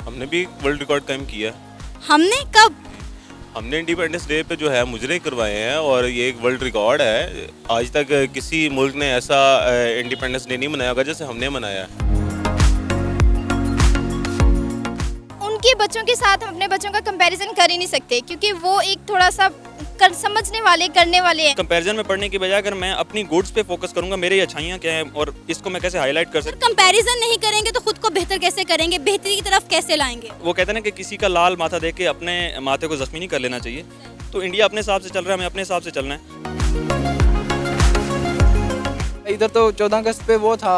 हमने भी world record कायम किया। हमने कब? हमने इंडिपेंडेंस डे पे जो है मुजरे करवाए हैं और ये एक वर्ल्ड रिकॉर्ड है। आज तक किसी मुल्क ने ऐसा इंडिपेंडेंस डे नहीं मनाया होगा जैसे हमने मनाया है। उनके बच्चों के साथ हम अपने बच्चों का कंपैरिजन कर ही नहीं सकते, क्योंकि वो एक थोड़ा सा समझने वाले, करने वाले हैं। कंपैरिजन में पढ़ने की बजाय अगर मैं अपनी गुड्स पे फोकस करूंगा, मेरी अच्छाइयाँ क्या हैं और इसको मैं कैसे हाईलाइट कर सकता कंपैरिजन नहीं करेंगे तो खुद को बेहतर कैसे करेंगे, बेहतरी की तरफ कैसे लाएंगे? हूँ। वो कहते हैं ना कि किसी का लाल माथा देख के अपने माथे को जख्मी नहीं कर लेना चाहिए। तो इंडिया अपने हिसाब से चल रहा है, हमें अपने हिसाब से चलना है। इधर तो 14 अगस्त पे वो था,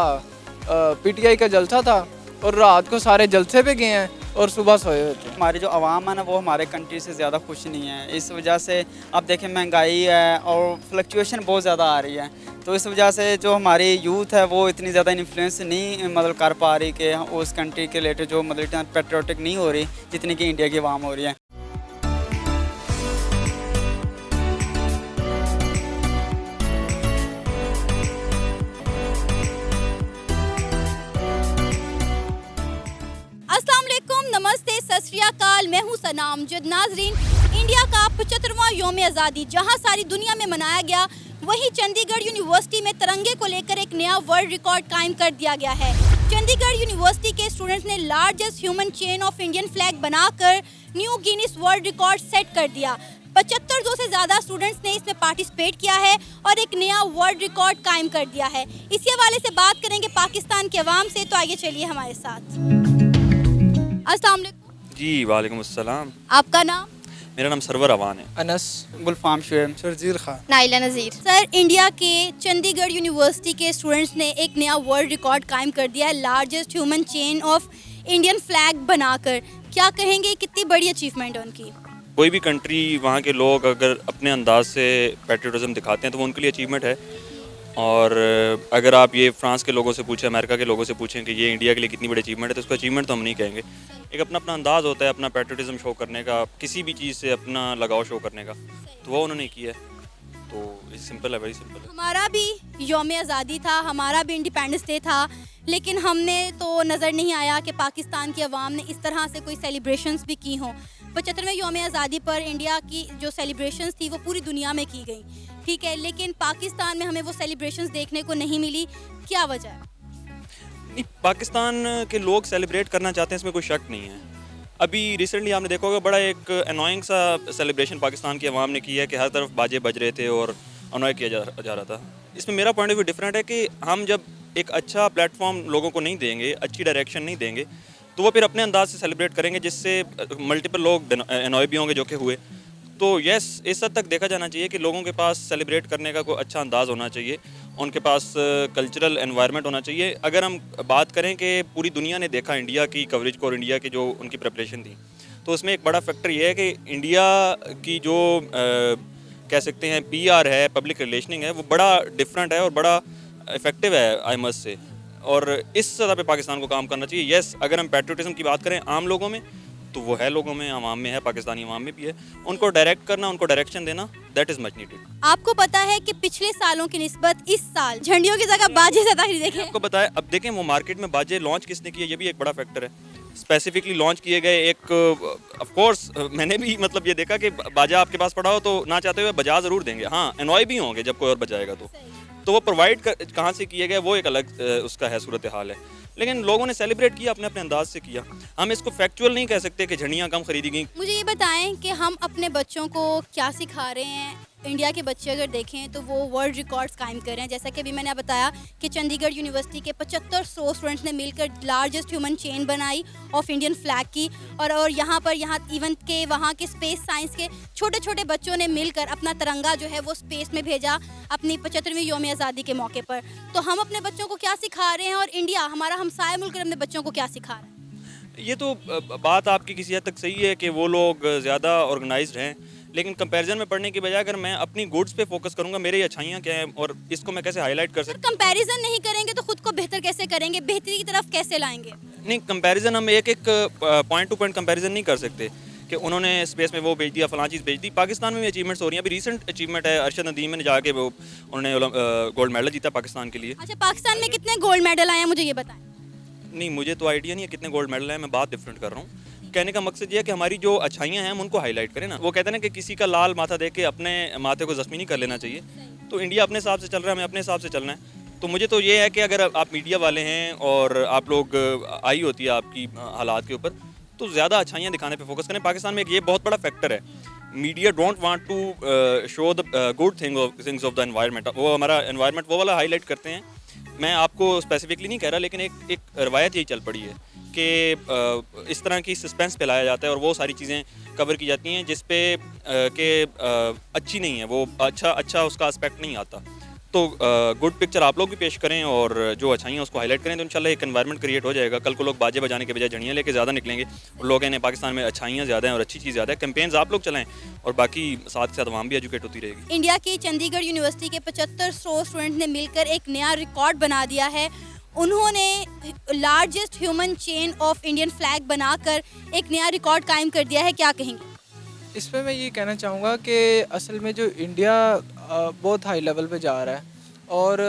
पीटीआई का जलसा था और रात को सारे जलसे पे गए हैं और सुबह सोए हुए थे। हमारी जो आवाम है ना, वो हमारे कंट्री से ज़्यादा खुश नहीं है। इस वजह से आप देखें महंगाई है और फ्लक्चुएशन बहुत ज़्यादा आ रही है। तो इस वजह से जो हमारी यूथ है वो इतनी ज़्यादा इन्फ्लुएंस नहीं मतलब कर पा रही कि उस कंट्री के रिलेटेड जो मतलब इतना पेट्रियोटिक नहीं हो रही जितनी कि इंडिया की आवाम हो रही है। अस्सलाम वालेकुम, नमस्ते, सत श्री अकाल। मैं हूं सनाम जद। नाजरीन, इंडिया का 75वां यौम आज़ादी जहां सारी दुनिया में मनाया गया, वहीं चंडीगढ़ यूनिवर्सिटी में तिरंगे को लेकर एक नया वर्ल्ड रिकॉर्ड कायम कर दिया गया है। चंडीगढ़ यूनिवर्सिटी के स्टूडेंट्स ने largest human chain of Indian flag बनाकर new Guinness world record set कर दिया। 75 से ज़्यादा स्टूडेंट्स ने इसमें पार्टिसिपेट किया है और एक नया वर्ल्ड रिकॉर्ड कायम कर दिया है। इसी हवाले से बात करेंगे पाकिस्तान के अवाम से, तो आइए चलिए हमारे साथ। अस्सलाम वालेकुम। जी वालेकुम अस्सलाम। आपका नाम? मेरा नाम सरवर अवान है। अनस, गुलफाम शुएब, शर्जील खान। नाइला नज़ीर। सर, इंडिया के चंडीगढ़ यूनिवर्सिटी के स्टूडेंट्स ने एक नया वर्ल्ड रिकॉर्ड कायम कर दिया है, largest human chain of Indian flag बनाकर। क्या कहेंगे, कितनी बड़ी अचीवमेंट है उनकी? कोई भी कंट्री, वहाँ के लोग अगर अपने अंदाज से पैट्रियोटिज्म दिखाते हैं तो वो उनके लिए अचीवमेंट है। और अगर आप ये फ्रांस के लोगों से पूछें, अमेरिका के लोगों से पूछें कि ये इंडिया के लिए कितनी बड़ी अचीवमेंट है, तो उसको अचीवमेंट तो हम नहीं कहेंगे। एक अपना अपना अंदाज़ होता है अपना पैट्रियोटिज्म शो करने का, किसी भी चीज़ से अपना लगाव शो करने का, तो वो उन्होंने किया है। तो ये सिंपल है, वेरी सिंपल है। हमारा भी यौम आज़ादी था, हमारा भी इंडिपेंडेंस डे था, लेकिन हमने तो नज़र नहीं आया कि पाकिस्तान की आवाम ने इस तरह से कोई सेलिब्रेशंस भी की हों। 75वें यौम आज़ादी पर इंडिया की जो सेलिब्रेशंस थी वो पूरी दुनिया में की गई, ठीक है, लेकिन पाकिस्तान में हमें वो सेलिब्रेशंस देखने को नहीं मिली। क्या वजह है? नहीं, पाकिस्तान के लोग सेलिब्रेट करना चाहते हैं, इसमें कोई शक नहीं है। अभी रिसेंटली आपने देखा होगा, बड़ा एक अनोइंग सा सेलिब्रेशन पाकिस्तान की आवाम ने किया है कि हर तरफ बाजे बज रहे थे और अनॉय किया जा रहा था। इसमें मेरा पॉइंट ऑफ व्यू डिफरेंट है कि हम जब एक अच्छा प्लेटफॉर्म लोगों को नहीं देंगे, अच्छी डायरेक्शन नहीं देंगे, तो वो फिर अपने अंदाज से सेलिब्रेट करेंगे, जिससे मल्टीपल लोग अनॉय भी होंगे, जो कि हुए। तो यस, इस हद तक देखा जाना चाहिए कि लोगों के पास सेलिब्रेट करने का कोई अच्छा अंदाज़ होना चाहिए, उनके पास कल्चरल एनवायरनमेंट होना चाहिए। अगर हम बात करें कि पूरी दुनिया ने देखा इंडिया की कवरेज को और इंडिया की जो उनकी प्रिपरेशन थी, तो उसमें एक बड़ा फैक्टर ये है कि इंडिया की जो कह सकते हैं PR है, पब्लिक रिलेशनिंग है, वो बड़ा डिफरेंट है और बड़ा इफेक्टिव है, आई मस्ट से। और इस सतह पे पाकिस्तान को काम करना चाहिए। यस, अगर हम पैट्रियोटिज्म की बात करें आम लोगों में, तो वो है लोगों में, आवाम में है, पाकिस्तानी आवाम में भी है। उनको डायरेक्ट करना, उनको डायरेक्शन देना, दैट इज़ मच नीडेड। आपको पता है कि पिछले सालों की निस्बत इस साल झंडियों की जगह बाजे ज़्यादा खरीदे गए। आपको बताया, अब देखें वो मार्केट में बाजे लॉन्च किसने किए, ये भी एक बड़ा फैक्टर है। स्पेसिफिकली लॉन्च किए गए एक, ऑफ कोर्स मैंने भी मतलब ये देखा कि बाजा आपके पास पड़ा हो तो ना चाहते हुए बजा ज़रूर देंगे। हाँ, एनॉय भी होंगे जब कोई और बजाएगा तो वो प्रोवाइड कहाँ से किए गए वो एक अलग उसका है, सूरत हाल है। लेकिन लोगों ने सेलिब्रेट किया, अपने अपने अंदाज से किया। हम इसको फैक्चुअल नहीं कह सकते कि झंडियाँ कम खरीदी गई। मुझे ये बताएं कि हम अपने बच्चों को क्या सिखा रहे हैं। इंडिया के बच्चे अगर देखें तो वो वर्ल्ड रिकॉर्ड्स कायम कर रहे हैं। जैसा कि अभी मैंने बताया कि चंडीगढ़ यूनिवर्सिटी के 7500 स्टूडेंट्स ने मिलकर लार्जेस्ट ह्यूमन चेन बनाई ऑफ इंडियन फ्लैग की, और यहाँ इवन के वहाँ के स्पेस साइंस के छोटे छोटे बच्चों ने मिलकर अपना तिरंगा जो है वो स्पेस में भेजा अपनी 75वीं यौम आज़ादी के मौके पर। तो हम अपने बच्चों को क्या सिखा रहे हैं और इंडिया हमारा हमसाया मुल्क अपने बच्चों को क्या सिखा रहा है? ये तो बात आपकी किसी हद तक सही है कि वो लोग ज़्यादा ऑर्गेनाइज्ड हैं, लेकिन कंपैरिजन में पढ़ने की बजाय अगर मैं अपनी गुड्स पे फोकस करूंगा, मेरी अच्छाइयाँ क्या हैं और इसको मैं कैसे हाईलाइट कर सकता हूँ। कंपैरिजन नहीं करेंगे तो खुद को बेहतर कैसे करेंगे, बेहतरी की तरफ कैसे लाएंगे? नहीं, कंपैरिजन हम एक पॉइंट टू पॉइंट कंपैरिजन नहीं कर सकते कि उन्होंने स्पेस में वो भेज दिया, फलां चीज़ भेज दी। पाकिस्तान में भी अचीवमेंट्स हो रही हैं। अभी रिसेंट अचीवमेंट है, अरशद नदीम ने जाके वो उन्होंने गोल्ड मेडल जीता पाकिस्तान के लिए। अच्छा, पाकिस्तान में कितने गोल्ड मेडल आए हैं मुझे ये बताएं। नहीं, मुझे तो आइडिया नहीं है कितने गोल्ड मेडल हैं, मैं बात डिफरेंट कर रहा हूँ। कहने का मकसद ये है कि हमारी जो अच्छाइयाँ हैं हम उनको हाईलाइट करें ना। वो कहते हैं ना कि किसी का लाल माथा देख के अपने माथे को ज़ख्मी नहीं कर लेना चाहिए। तो इंडिया अपने हिसाब से चल रहा है, हमें अपने हिसाब से चलना है। तो मुझे तो ये है कि अगर आप मीडिया वाले हैं और आप लोग आई होती है आपकी हालात के ऊपर, तो ज़्यादा अच्छाइयाँ दिखाने पे फोकस करें। पाकिस्तान में एक ये बहुत बड़ा फैक्टर है, media don't want to show the good things of the environment. वो हमारा एनवायरनमेंट वो वाला हाईलाइट करते हैं। मैं आपको स्पेसिफिकली नहीं कह रहा, लेकिन एक रवायत यही चल पड़ी है कि इस तरह की सस्पेंस फैलाया जाता है और वो सारी चीज़ें कवर की जाती हैं जिस पे कि अच्छी नहीं है, वो अच्छा उसका एस्पेक्ट नहीं आता। तो गुड पिक्चर आप लोग भी पेश करें और जो अच्छाइयाँ उसको हाईलाइट करें, तो इंशाल्लाह एक एनवायरनमेंट क्रिएट हो जाएगा। कल को लोग बाजे बजाने के बजाय झंडियाँ लेके ज़्यादा निकलेंगे और लोग कहने पाकिस्तान में अच्छाइयाँ ज़्यादा हैं और अच्छी चीज़ ज़्यादा है। कैंपेन्स आप लोग चलाएं और बाकी साथ के साथ आवाम भी एजुकेट होती रहेगी। इंडिया की चंडीगढ़ यूनिवर्सिटी के 7500 स्टूडेंट ने मिलकर एक नया रिकॉर्ड बना दिया है। उन्होंने largest human chain of Indian flag बनाकर एक नया रिकॉर्ड कायम कर दिया है। क्या कहेंगे? इस पर मैं ये कहना चाहूँगा कि असल में जो इंडिया बहुत हाई लेवल पे जा रहा है और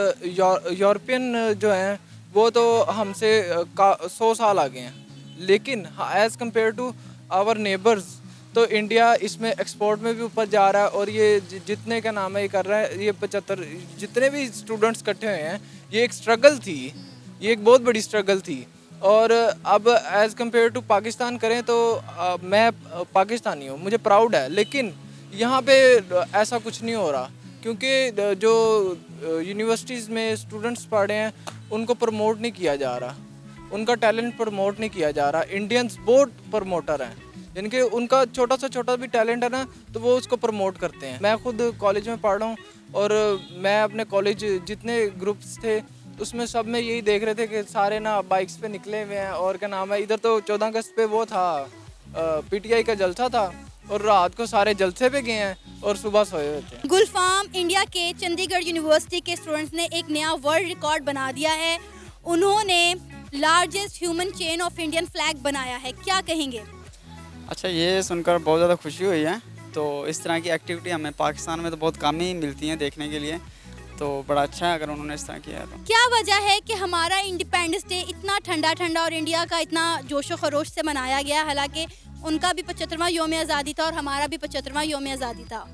यूरोपियन जो हैं वो तो हमसे 100 साल आगे हैं, लेकिन as compare to our neighbours तो इंडिया इसमें एक्सपोर्ट में भी ऊपर जा रहा है। और ये जितने का नाम है ये कर रहा है, ये 75 जितने भी स्टूडेंट्स इकट्ठे हुए हैं, ये एक स्ट्रगल थी, ये एक बहुत बड़ी स्ट्रगल थी। और अब एज़ कम्पेयर टू पाकिस्तान करें तो मैं पाकिस्तानी हूँ, मुझे प्राउड है, लेकिन यहाँ पे ऐसा कुछ नहीं हो रहा क्योंकि जो यूनिवर्सिटीज़ में स्टूडेंट्स पढ़ रहे हैं उनको प्रमोट नहीं किया जा रहा, उनका टैलेंट प्रमोट नहीं किया जा रहा। इंडियंस बहुत प्रमोटर हैं, यानी कि उनका छोटा भी टैलेंट है ना तो वो उसको प्रमोट करते हैं। मैं खुद कॉलेज में पढ़ रहा हूँ और मैं अपने कॉलेज जितने ग्रुप्स थे उसमें सब में यही देख रहे थे कि सारे ना बाइक्स पे निकले हुए हैं। और क्या नाम है, इधर तो 14 अगस्त पे वो था पीटीआई का जलसा था और रात को सारे जलसे पे गए हैं और सुबह सोए हुए थे। गुलफाम, इंडिया के चंडीगढ़ यूनिवर्सिटी के स्टूडेंट्स ने एक नया वर्ल्ड रिकॉर्ड बना दिया है। उन्होंने largest human chain of Indian flag बनाया है। क्या कहेंगे? अच्छा, ये सुनकर बहुत ज़्यादा खुशी हुई है। तो इस तरह की एक्टिविटी हमें पाकिस्तान में तो बहुत कम ही मिलती हैं देखने के लिए, तो बड़ा अच्छा है अगर उन्होंने इस तरह किया है। तो क्या वजह है कि हमारा इंडिपेंडेंस डे इतना ठंडा और इंडिया का इतना जोशो खरोश से मनाया गया, हालांकि उनका भी 75वां योम आज़ादी था और हमारा भी 75वां योम आज़ादी था?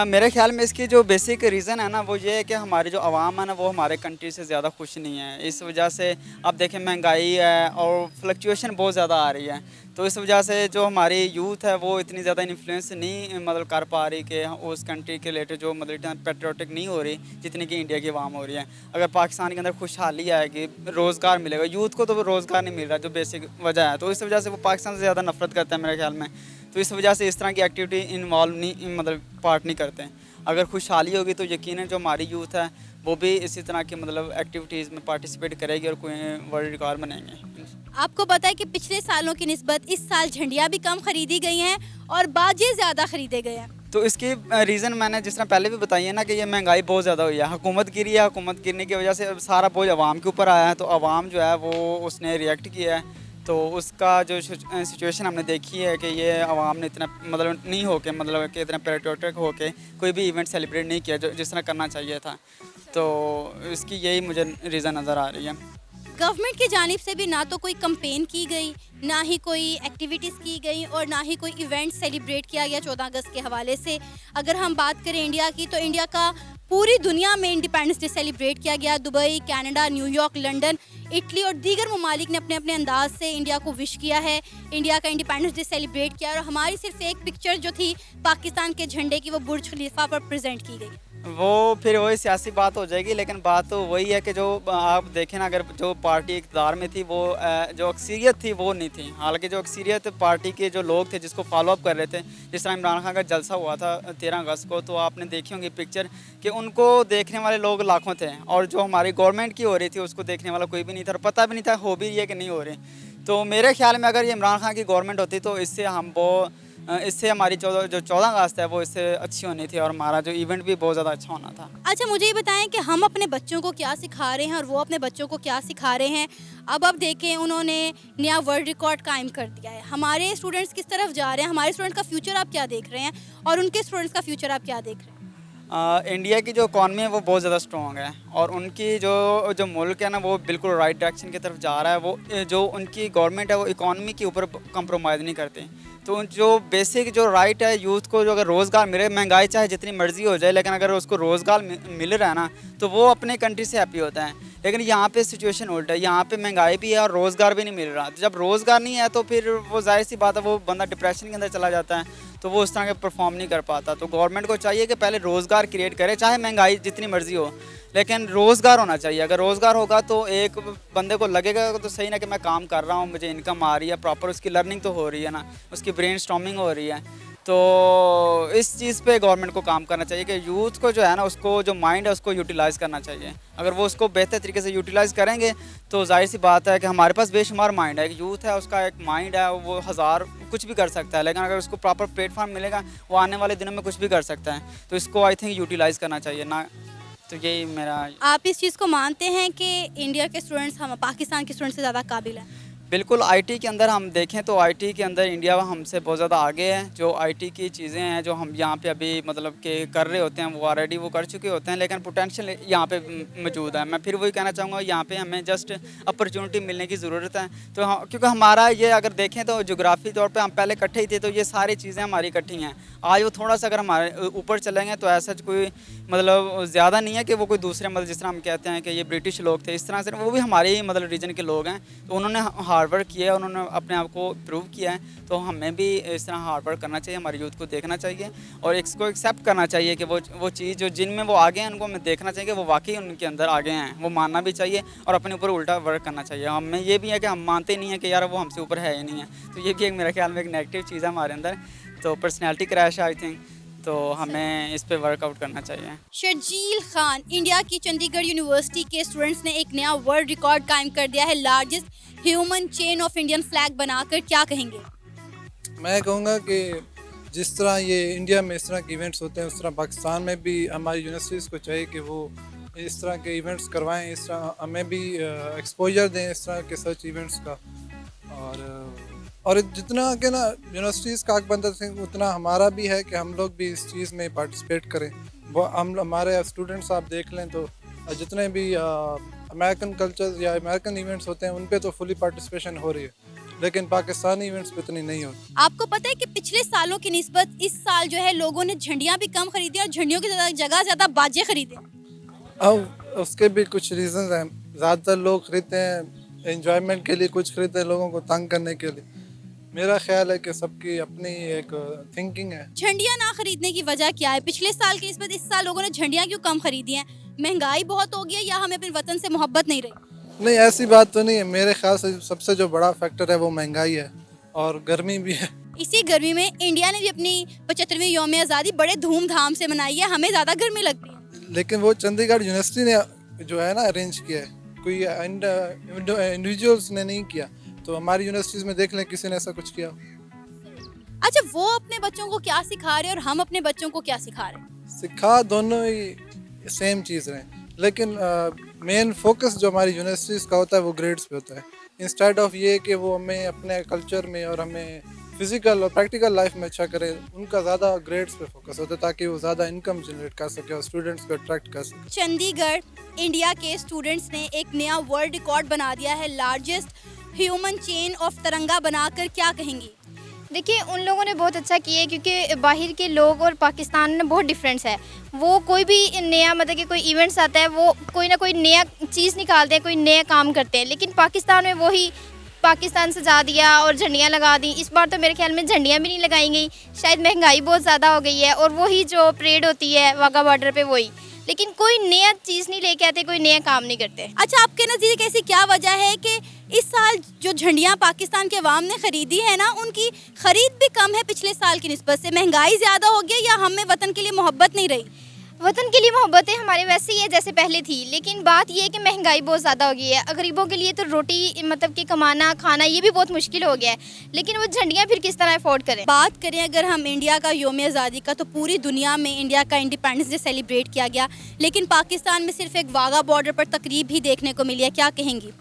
मेरे ख्याल में इसकी जो बेसिक रीज़न है ना वो ये है कि हमारी जो आवाम है ना वो हमारे कंट्री से ज़्यादा खुश नहीं है। इस वजह से आप देखें महंगाई है और फ्लक्चुएशन बहुत ज़्यादा आ रही है, तो इस वजह से जो हमारी यूथ है वो इतनी ज़्यादा इन्फ्लुएंस नहीं मतलब कर पा रही कि उस कंट्री के रिलेटेड जो मतलब पेट्रियोटिक नहीं हो रही जितनी कि इंडिया की आवाम हो रही है। अगर पाकिस्तान के अंदर खुशहाली आएगी, रोज़गार मिलेगा, यूथ को तो रोज़गार नहीं मिल रहा जो बेसिक वजह है, तो इस वजह से वो पाकिस्तान से ज़्यादा नफरत करता है मेरे ख्याल में। तो इस वजह से इस तरह की एक्टिविटी इन्वॉल्व नहीं मतलब पार्ट नहीं करते हैं। अगर खुशहाली होगी तो यकीनन जो हमारी यूथ है वो भी इसी तरह की मतलब एक्टिविटीज़ में पार्टिसिपेट करेगी और कोई वर्ल्ड रिकॉर्ड बनाएंगे। आपको पता है कि पिछले सालों की निस्बत इस साल झंडियाँ भी कम खरीदी गई हैं और बाजे ज़्यादा खरीदे गए हैं। तो इसकी रीज़न मैंने जिस तरह पहले भी बताई है ना कि ये महंगाई बहुत ज़्यादा हुई है, हुकूमत गिरी है, हुकूमत गिरने की वजह से सारा बोझ आवाम के ऊपर आया है, तो आवाम जो है वो उसने रिएक्ट किया है। तो उसका जो सिचुएशन हमने देखी है कि ये आवाम ने इतना मतलब नहीं होके मतलब कि इतना पैट्रियोटिक होके कोई भी इवेंट सेलिब्रेट नहीं किया जो जिस तरह करना चाहिए था, तो इसकी यही मुझे रीज़न नज़र आ रही है। गवर्नमेंट की जानिब से भी ना तो कोई कंपेन की गई, ना ही कोई एक्टिविटीज़ की गई और ना ही कोई इवेंट सेलिब्रेट किया गया 14 अगस्त के हवाले से। अगर हम बात करें इंडिया की तो इंडिया का पूरी दुनिया में इंडिपेंडेंस डे सेलिब्रेट किया गया। Dubai, Canada, New York, London, Italy और दीगर ममालिक ने अपने अपने अंदाज से इंडिया को विश किया है, इंडिया का इंडिपेंडेंस डे सेलिब्रेट किया। और हमारी सिर्फ एक पिक्चर जो थी पाकिस्तान के झंडे की वो बुर्ज खलीफा पर प्रेजेंट की गई। वो फिर वही सियासी बात हो जाएगी, लेकिन बात तो वही है कि जो आप देखें ना, अगर जो पार्टी इक़्तिदार में थी वो जो अक्सरियत थी वो नहीं थी। हालांकि जो अक्सरियत पार्टी के जो लोग थे जिसको फॉलो अप कर रहे थे, जिस तरह इमरान खान का जलसा हुआ था 13 अगस्त को, तो आपने देखी होंगी पिक्चर कि उनको देखने वाले लोग लाखों थे और जो हमारी गवर्नमेंट की हो रही थी उसको देखने वाला कोई भी नहीं था और पता भी नहीं था हो भी रही है कि नहीं हो रही। तो मेरे ख्याल में अगर ये इमरान खान की गवर्नमेंट होती तो इससे हमारी 14 अगस्त है वो इससे अच्छी होनी थी और हमारा जो इवेंट भी बहुत ज़्यादा अच्छा होना था। अच्छा, मुझे ये बताएं कि हम अपने बच्चों को क्या सिखा रहे हैं और वो अपने बच्चों को क्या सिखा रहे हैं। अब देखें, उन्होंने नया वर्ल्ड रिकॉर्ड कायम कर दिया है। हमारे स्टूडेंट्स किस तरफ जा रहे हैं, हमारे स्टूडेंट का फ्यूचर आप क्या देख रहे हैं और उनके स्टूडेंट्स का फ्यूचर आप क्या देख रहे हैं? इंडिया की जो इकॉनमी है वो बहुत ज़्यादा स्ट्रॉन्ग है और उनकी जो जो मुल्क है ना वो बिल्कुल राइट डायरेक्शन की तरफ जा रहा है। वो जो उनकी गवर्नमेंट है वो इकॉनमी के ऊपर कंप्रोमाइज़ नहीं करते। तो जो बेसिक जो राइट है यूथ को, जो अगर रोज़गार मिले, महंगाई चाहे जितनी मर्जी हो जाए लेकिन अगर उसको रोज़गार मिल रहा है ना तो वो अपने कंट्री से हैप्पी होता है। लेकिन यहाँ पे सिचुएशन उल्टा है, यहाँ पे महंगाई भी है और रोज़गार भी नहीं मिल रहा। तो जब रोज़गार नहीं है तो फिर वो जाहिर सी बात है वो बंदा डिप्रेशन के अंदर चला जाता है, तो वो उस तरह के परफॉर्म नहीं कर पाता। तो गवर्नमेंट को चाहिए कि पहले रोज़गार क्रिएट करे, चाहे महंगाई जितनी मर्जी हो लेकिन रोज़गार होना चाहिए। अगर रोज़गार होगा तो एक बंदे को लगेगा तो सही ना कि मैं काम कर रहा हूँ, मुझे इनकम आ रही है, प्रॉपर उसकी लर्निंग तो हो रही है ना, उसकी ब्रेन स्टॉर्मिंग हो रही है। तो इस चीज़ पे गवर्नमेंट को काम करना चाहिए कि यूथ को जो है ना उसको जो माइंड है उसको यूटिलाइज़ करना चाहिए। अगर वो उसको बेहतर तरीके से यूटिलाइज़ करेंगे तो जाहिर सी बात है कि हमारे पास बेशुमार माइंड है, एक यूथ है उसका एक माइंड है, वो हज़ार कुछ भी कर सकता है। लेकिन अगर उसको प्रॉपर प्लेटफॉर्म मिलेगा वो आने वाले दिनों में कुछ भी कर सकता है। तो इसको आई थिंक यूटिलाइज़ करना चाहिए ना। तो यही मेरा। आप इस चीज़ को मानते हैं कि इंडिया के स्टूडेंट्स हम पाकिस्तान के स्टूडेंट्स से ज़्यादा काबिल हैं? बिल्कुल, आईटी के अंदर हम देखें तो आईटी के अंदर इंडिया हमसे बहुत ज़्यादा आगे है। जो आईटी की चीज़ें हैं जो हम यहाँ पे अभी मतलब कि कर रहे होते हैं वो ऑलरेडी वो कर चुके होते हैं, लेकिन पोटेंशियल यहाँ पे मौजूद है। मैं फिर वही कहना चाहूँगा यहाँ पे हमें जस्ट अपॉर्चुनिटी मिलने की ज़रूरत है। तो क्योंकि हमारा ये अगर देखें तो जोग्राफी तौर पर हम पहले इकट्ठे ही थे, तो ये सारी चीज़ें हमारी इकट्ठी हैं। आज वो थोड़ा सा अगर हमारे ऊपर चलेंगे तो ऐसा कोई मतलब ज़्यादा नहीं है कि वो कोई दूसरे मतलब जिस तरह हम कहते हैं कि ये ब्रिटिश लोग थे, इस तरह से वो भी हमारे ही मतलब रीजन के लोग हैं। तो उन्होंने हार्ड वर्क किया है, उन्होंने अपने आप को प्रूव किया है। तो हमें भी इस तरह हार्ड वर्क करना चाहिए, हमारे यूथ को देखना चाहिए और इसको एक्सेप्ट करना चाहिए कि वो चीज़ जो जिनमें वो आगे हैं उनको हमें देखना चाहिए कि वो वाकई उनके अंदर आगे हैं, वो मानना भी चाहिए और अपने ऊपर उल्टा वर्क करना चाहिए। हमें ये भी है कि हम मानते नहीं हैं कि यार वो हमसे ऊपर है ही नहीं है। तो ये भी एक मेरे ख्याल में एक नेगेटिव चीज़ है हमारे अंदर। तो पर्सनैलिटी क्रैश आई थिंक, तो हमें इस पे वर्कआउट करना चाहिए। शर्जील खान, इंडिया की चंडीगढ़ यूनिवर्सिटी के स्टूडेंट्स ने एक नया वर्ल्ड रिकॉर्ड कायम कर दिया है largest human chain of Indian flag बनाकर। क्या कहेंगे? मैं कहूँगा कि जिस तरह ये इंडिया में इस तरह के इवेंट्स होते हैं उस तरह पाकिस्तान में भी हमारी यूनिवर्सिटीज़ को चाहिए कि वो इस तरह के इवेंट्स करवाएं, इस तरह हमें भी एक्सपोजर दें इस तरह के सर्च इवेंट्स का। और जितना कि ना यूनिवर्सिटीज़ का हक बनता है उतना हमारा भी है कि हम लोग भी इस चीज़ में पार्टिसिपेट करें। वो हमारे स्टूडेंट्स आप देख लें तो जितने भी अमेरिकन कल्चर्स या अमेरिकन इवेंट्स होते हैं उन पे तो फुली पार्टिसिपेशन हो रही है, लेकिन पाकिस्तानी इवेंट्स पे इतनी नहीं होती। आपको पता है कि पिछले सालों की निस्बत इस साल जो है लोगों ने झंडियाँ भी कम खरीदी और झंडियों की जगह ज़्यादा बाजे खरीदे। अब उसके भी कुछ रीजंस हैं। ज़्यादातर लोग खरीदते हैं एंजॉयमेंट के लिए, कुछ खरीदते हैं लोगों को तंग करने के लिए। मेरा ख्याल है कि सबकी अपनी एक थिंकिंग है। झंडियाँ ना खरीदने की वजह क्या है? पिछले साल की निस्बत इस साल लोगों ने झंडियाँ क्यों कम खरीदी हैं? महंगाई बहुत हो गई है या हमें अपने वतन से मोहब्बत नहीं रही? नहीं, ऐसी बात तो नहीं है। मेरे ख्याल से सबसे जो बड़ा फैक्टर है वो महंगाई है और गर्मी भी है। इसी गर्मी में इंडिया ने भी अपनी 75वीं यौम आज़ादी बड़े धूमधाम से मनाई है, हमें ज़्यादा गर्मी लगती है। लेकिन वो चंडीगढ़ यूनिवर्सिटी ने जो है ना अरेंज किया है, कोई इंडिविजुअल्स ने नहीं किया। तो हमारी यूनिवर्सिटीज़ में देख लें किसी ने ऐसा कुछ किया। अच्छा, वो अपने बच्चों को क्या सिखा रहे हैं और हम अपने बच्चों को क्या सिखा रहे हैं? सिखा दोनों ही सेम चीज़ रहे, लेकिन मेन फोकस जो हमारी यूनिवर्सिटीज़ का होता है वो ग्रेड्स पे होता है, इंस्टेड ऑफ ये कि वो हमें अपने कल्चर में और हमें फिजिकल और प्रैक्टिकल लाइफ में अच्छा करे। उनका ज़्यादा ग्रेड्स पे फोकस होता है ताकि वो ज़्यादा इनकम जनरेट कर सके और स्टूडेंट्स को अट्रैक्ट कर सके। चंडीगढ़ इंडिया के स्टूडेंट्स ने एक नया वर्ल्ड रिकॉर्ड बना दिया है लार्जेस्ट ह्यूमन चेन ऑफ तिरंगा बनाकर। क्या कहेंगी? देखिए, उन लोगों ने बहुत अच्छा किया है क्योंकि बाहर के लोग और पाकिस्तान में बहुत डिफरेंस है। वो कोई भी नया मतलब कि कोई इवेंट्स आता है वो कोई ना कोई नया चीज़ निकालते हैं, कोई नया काम करते हैं। लेकिन पाकिस्तान में वही पाकिस्तान सजा दिया और झंडियाँ लगा दी। इस बार तो मेरे ख्याल में झंडियाँ भी नहीं लगाई गई, शायद महंगाई बहुत ज़्यादा हो गई है और वही जो परेड होती है वाघा बॉर्डर पे वही, लेकिन कोई नया चीज़ नहीं लेके आते, कोई नया काम नहीं करते। अच्छा, आपके नज़दीक ऐसी क्या वजह है कि इस साल जो झंडियाँ पाकिस्तान के अवाम ने खरीदी है ना उनकी खरीद भी कम है पिछले साल की निस्बत से? महंगाई ज़्यादा हो गई या हमें वतन के लिए मोहब्बत नहीं रही? वतन के लिए मोहब्बतें हमारे वैसे ही है जैसे पहले थी, लेकिन बात ये है कि महंगाई बहुत ज़्यादा हो गई है। गरीबों के लिए तो रोटी मतलब कि कमाना खाना ये भी बहुत मुश्किल हो गया है, लेकिन वो झंडियाँ फिर किस तरह अफोर्ड करें। बात करें अगर हम इंडिया का यौम आज़ादी का, तो पूरी दुनिया में इंडिया का इंडिपेंडेंस डे सेलिब्रेट किया गया, लेकिन पाकिस्तान में सिर्फ एक वाघा बॉर्डर पर तकरीब ही देखने को मिली है। क्या कहेंगी?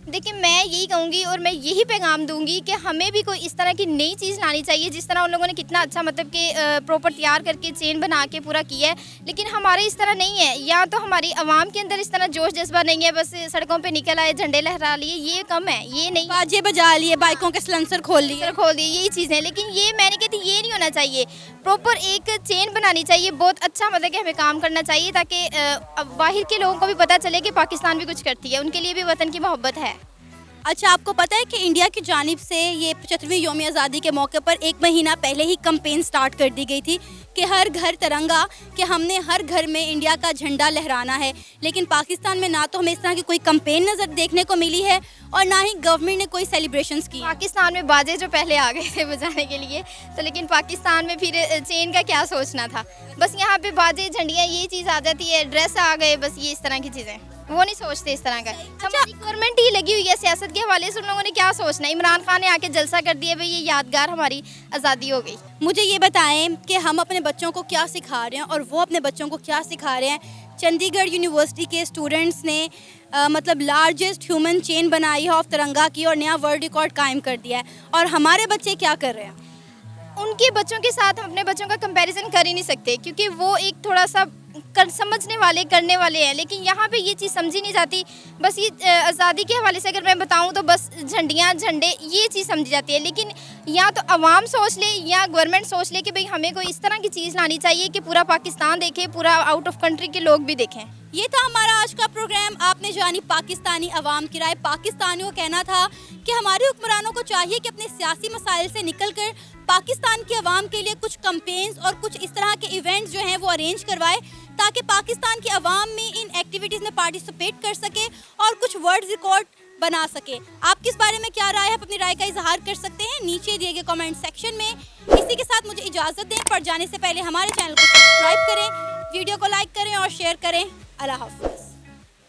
देखिए मैं यही कहूँगी और मैं यही पैगाम दूंगी कि हमें भी कोई इस तरह की नई चीज़ लानी चाहिए। जिस तरह उन लोगों ने कितना अच्छा मतलब कि प्रॉपर तैयार करके चेन बना के पूरा किया है, लेकिन हमारे इस तरह नहीं है। या तो हमारी आवाम के अंदर इस तरह जोश जज्बा नहीं है, बस सड़कों पे निकल आए, झंडे लहरा लिए, ये कम है, ये नहीं है। बाजे बजा लिए, बाइकों के सलेंसर खोल लिए। खोल दिए, यही चीज़ें। लेकिन ये मैं नहीं कहती ये नहीं होना चाहिए, प्रॉपर एक चेन बनानी चाहिए, बहुत अच्छा मतलब कि हमें काम करना चाहिए ताकि बाहर के लोगों को भी पता चले कि पाकिस्तान भी कुछ करती है, उनके लिए भी वतन की मोहब्बत है। अच्छा, आपको पता है कि इंडिया की जानिब से ये 75वीं यौम आज़ादी के मौके पर 1 महीना पहले ही कैंपेन स्टार्ट कर दी गई थी कि हर घर तिरंगा, कि हमने हर घर में इंडिया का झंडा लहराना है। लेकिन पाकिस्तान में ना तो हमें इस तरह की कोई कैंपेन नज़र देखने को मिली है और ना ही गवर्नमेंट ने कोई सेलिब्रेशंस की। पाकिस्तान में बाजे जो पहले आ गए थे बजाने के लिए, तो लेकिन पाकिस्तान में फिर चेन का क्या सोचना था। बस यहाँ पे बाजे, झंडियाँ, ये चीज़ आ जाती है, ड्रेस आ गए, बस ये इस तरह की चीज़ें, वो नहीं सोचते इस तरह का। हमारी गवर्नमेंट ही लगी हुई है सियासत के हवाले से, उन लोगों ने क्या सोचना है। इमरान खान ने आके जलसा कर दिया, भाई ये यादगार हमारी आज़ादी हो गई। मुझे ये बताएं कि हम अपने बच्चों को क्या सिखा रहे हैं और वो अपने बच्चों को क्या सिखा रहे हैं। चंडीगढ़ यूनिवर्सिटी के स्टूडेंट्स ने मतलब लार्जेस्ट ह्यूमन चेन बनाई है ऑफ तिरंगा की और नया वर्ल्ड रिकॉर्ड कायम कर दिया है, और हमारे बच्चे क्या कर रहे हैं? उनके बच्चों के साथ हम अपने बच्चों का कंपैरिजन कर ही नहीं सकते, क्योंकि वो एक थोड़ा सा समझने वाले, करने वाले हैं। लेकिन यहाँ पे ये चीज़ समझी नहीं जाती। बस ये आज़ादी के हवाले से अगर मैं बताऊँ तो बस झंडियाँ, झंडे, ये चीज़ समझी जाती है। लेकिन या तो आवाम सोच ले या गवर्नमेंट सोच ले कि भाई हमें कोई इस तरह की चीज़ लानी चाहिए कि पूरा पाकिस्तान देखे, पूरा आउट ऑफ कंट्री के लोग भी देखें। ये था हमारा आज का प्रोग्राम। आपने जानी पाकिस्तानी अवाम की राय। पाकिस्तानियों का कहना था कि हमारे हुक्मरानों को चाहिए कि अपने सियासी मसाइल से निकलकर पाकिस्तान की अवाम के लिए कुछ कैंपेन्स और कुछ इस तरह के इवेंट्स जो हैं वो अरेंज करवाए, ताकि पाकिस्तान की अवाम में इन एक्टिविटीज़ में पार्टिसिपेट कर सके और कुछ वर्ल्ड रिकॉर्ड बना सके। आपकी इस बारे में क्या राय है? आप अपनी राय का इजहार कर सकते हैं नीचे दिए गए कमेंट सेक्शन में। इसी के साथ मुझे इजाज़त दें, पर जाने से पहले हमारे चैनल को सब्सक्राइब करें, वीडियो को लाइक करें और शेयर करें। अल्लाह हाफ़िज़।